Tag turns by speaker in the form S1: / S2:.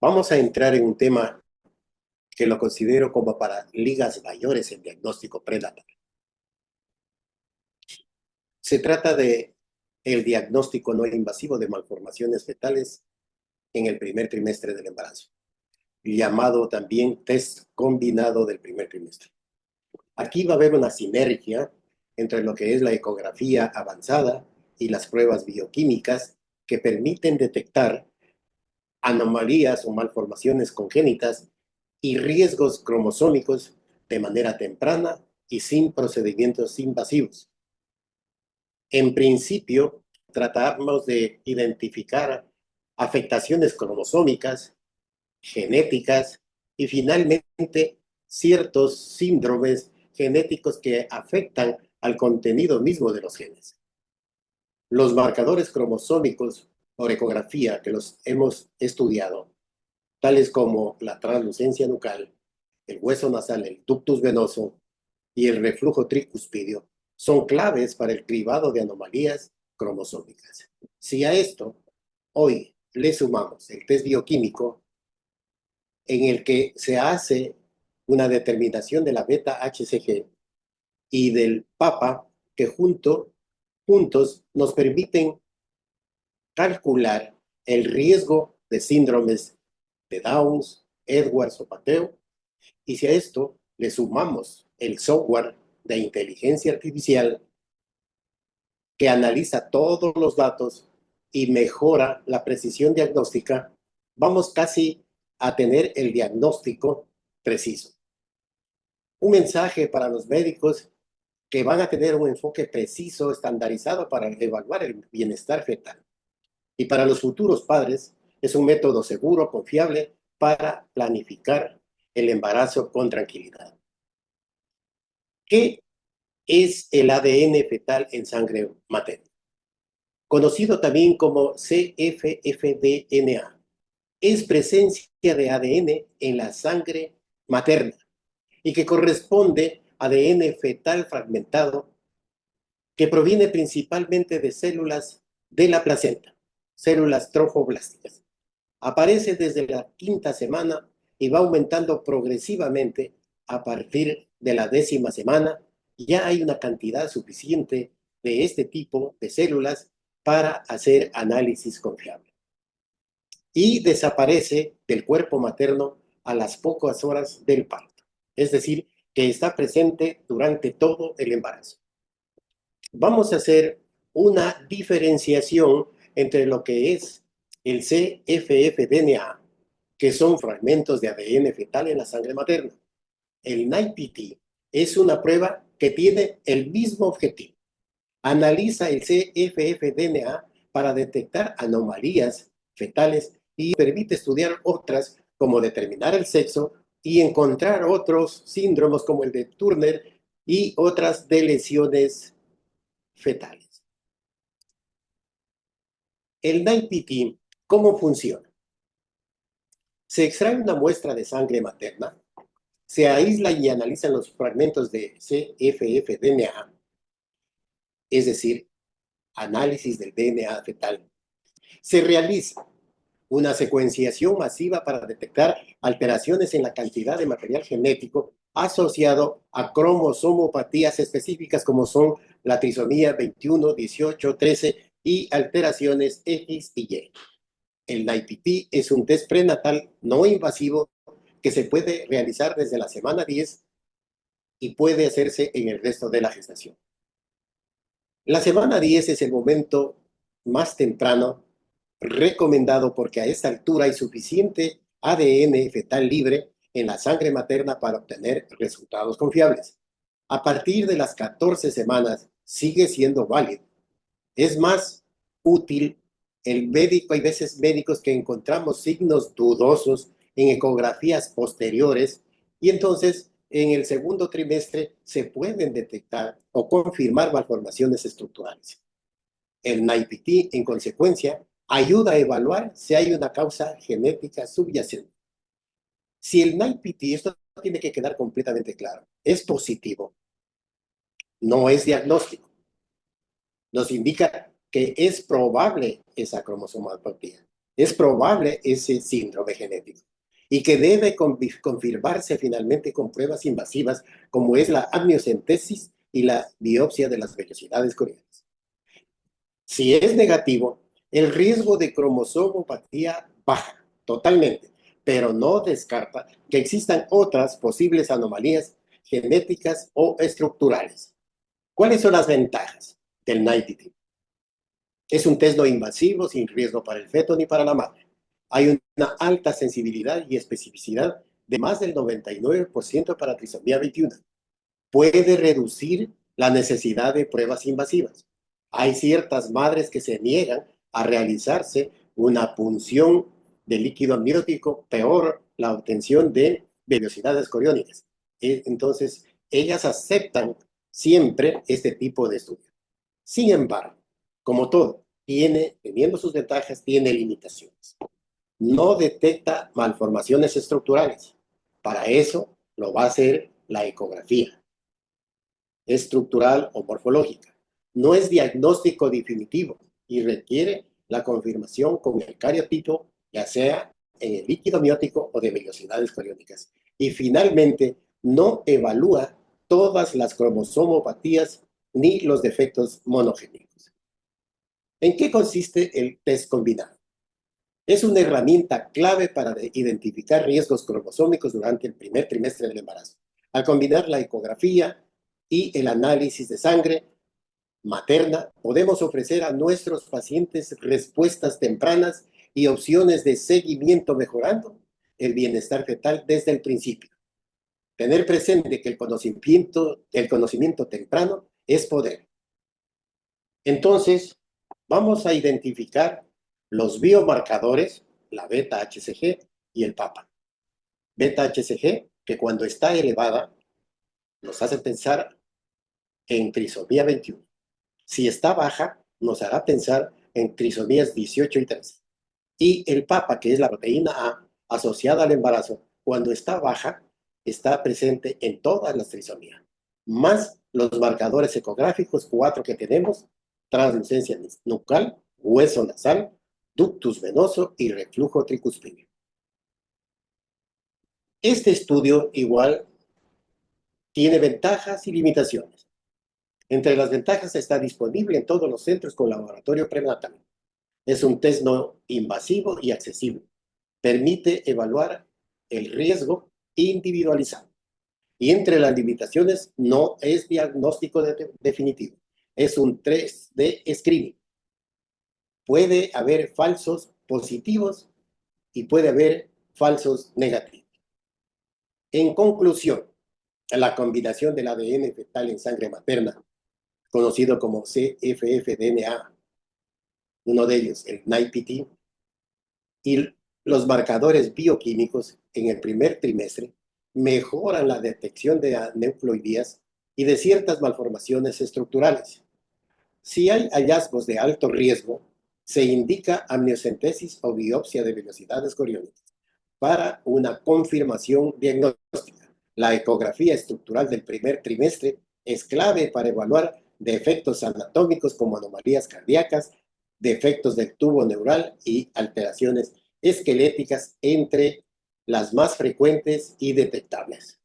S1: Vamos a entrar en un tema que lo considero como para ligas mayores en diagnóstico prenatal. Se trata de el diagnóstico no invasivo de malformaciones fetales en el primer trimestre del embarazo, llamado también test combinado del primer trimestre. Aquí va a haber una sinergia entre lo que es la ecografía avanzada y las pruebas bioquímicas que permiten detectar anomalías o malformaciones congénitas y riesgos cromosómicos de manera temprana y sin procedimientos invasivos. En principio, tratamos de identificar afectaciones cromosómicas, genéticas y finalmente ciertos síndromes genéticos que afectan al contenido mismo de los genes. Los marcadores cromosómicos por ecografía que los hemos estudiado, tales como la translucencia nucal, el hueso nasal, el ductus venoso y el reflujo tricuspidio, son claves para el cribado de anomalías cromosómicas. Si a esto hoy le sumamos el test bioquímico en el que se hace una determinación de la beta-HCG y del PAPA, que juntos nos permiten calcular el riesgo de síndromes de Downs, Edwards o Pateo. Y si a esto le sumamos el software de inteligencia artificial que analiza todos los datos y mejora la precisión diagnóstica, vamos casi a tener el diagnóstico preciso. Un mensaje para los médicos que van a tener un enfoque preciso, estandarizado para evaluar el bienestar fetal. Y para los futuros padres, es un método seguro, confiable para planificar el embarazo con tranquilidad. ¿Qué es el ADN fetal en sangre materna? Conocido también como cffDNA. Es presencia de ADN en la sangre materna y que corresponde a ADN fetal fragmentado que proviene principalmente de células de la placenta, células trofoblásticas. Aparece desde la quinta semana y va aumentando progresivamente a partir de la 10ª semana. Ya hay una cantidad suficiente de este tipo de células para hacer análisis confiable. Y desaparece del cuerpo materno a las pocas horas del parto. Es decir, que está presente durante todo el embarazo. Vamos a hacer una diferenciación entre lo que es el cffDNA, que son fragmentos de ADN fetal en la sangre materna. El NIPT es una prueba que tiene el mismo objetivo. Analiza el cffDNA para detectar anomalías fetales y permite estudiar otras como determinar el sexo y encontrar otros síndromes como el de Turner y otras de lesiones fetales. El NIPT, ¿cómo funciona? Se extrae una muestra de sangre materna, se aíslan y analizan los fragmentos de cffDNA, es decir, análisis del DNA fetal. Se realiza una secuenciación masiva para detectar alteraciones en la cantidad de material genético asociado a cromosomopatías específicas como son la trisomía 21, 18, 13 y alteraciones X y Y. El NIPT es un test prenatal no invasivo que se puede realizar desde la semana 10 y puede hacerse en el resto de la gestación. La semana 10 es el momento más temprano recomendado porque a esta altura hay suficiente ADN fetal libre en la sangre materna para obtener resultados confiables. A partir de las 14 semanas sigue siendo válido. Es más útil el médico, hay veces médicos que encontramos signos dudosos en ecografías posteriores y entonces en el segundo trimestre se pueden detectar o confirmar malformaciones estructurales. El NIPT, en consecuencia, ayuda a evaluar si hay una causa genética subyacente. Si el NIPT, esto tiene que quedar completamente claro, es positivo, no es diagnóstico. Nos indica que es probable esa cromosomopatía. es probable ese síndrome genético y que debe confirmarse finalmente con pruebas invasivas como es la amniocentesis y la biopsia de las vellosidades coriónicas. Si es negativo, el riesgo de cromosomopatía baja totalmente, pero no descarta que existan otras posibles anomalías genéticas o estructurales. ¿Cuáles son las ventajas del NIPT? Es un test no invasivo, sin riesgo para el feto ni para la madre. Hay una alta sensibilidad y especificidad de más del 99% para trisomía 21. Puede reducir la necesidad de pruebas invasivas. Hay ciertas madres que se niegan a realizarse una punción de líquido amniótico, peor la obtención de vellosidades coriónicas. Entonces, ellas aceptan siempre este tipo de estudio. Sin embargo, como todo, teniendo sus ventajas, tiene limitaciones. No detecta malformaciones estructurales. Para eso lo va a hacer la ecografía estructural o morfológica. No es diagnóstico definitivo y requiere la confirmación con el cariotipo, ya sea en el líquido amniótico o de vellosidades coriónicas. Y finalmente, no evalúa todas las cromosomopatías ni los defectos monogénicos. ¿En qué consiste el test combinado? Es una herramienta clave para identificar riesgos cromosómicos durante el primer trimestre del embarazo. Al combinar la ecografía y el análisis de sangre materna, podemos ofrecer a nuestros pacientes respuestas tempranas y opciones de seguimiento mejorando el bienestar fetal desde el principio. Tener presente que el conocimiento temprano es poder. Entonces, vamos a identificar los biomarcadores, la beta-HCG y el PAPA. Beta-HCG, que cuando está elevada, nos hace pensar en trisomía 21. Si está baja, nos hará pensar en trisomías 18 y 13. Y el PAPA, que es la proteína A asociada al embarazo, cuando está baja, está presente en todas las trisomías, más los marcadores ecográficos, 4 que tenemos: translucencia nucal, hueso nasal, ductus venoso y reflujo tricuspideo. Este estudio igual tiene ventajas y limitaciones. Entre las ventajas está disponible en todos los centros con laboratorio prenatal. Es un test no invasivo y accesible. Permite evaluar el riesgo individualizado. Y entre las limitaciones, no es diagnóstico definitivo. Es un test de screening. Puede haber falsos positivos y puede haber falsos negativos. En conclusión, la combinación del ADN fetal en sangre materna, conocido como cffDNA, uno de ellos, el NIPT, y los marcadores bioquímicos en el primer trimestre mejoran la detección de aneuploidías y de ciertas malformaciones estructurales. Si hay hallazgos de alto riesgo, se indica amniocentesis o biopsia de vellosidades coriónicas para una confirmación diagnóstica. La ecografía estructural del primer trimestre es clave para evaluar defectos anatómicos como anomalías cardíacas, defectos del tubo neural y alteraciones esqueléticas, entre las más frecuentes y detectables.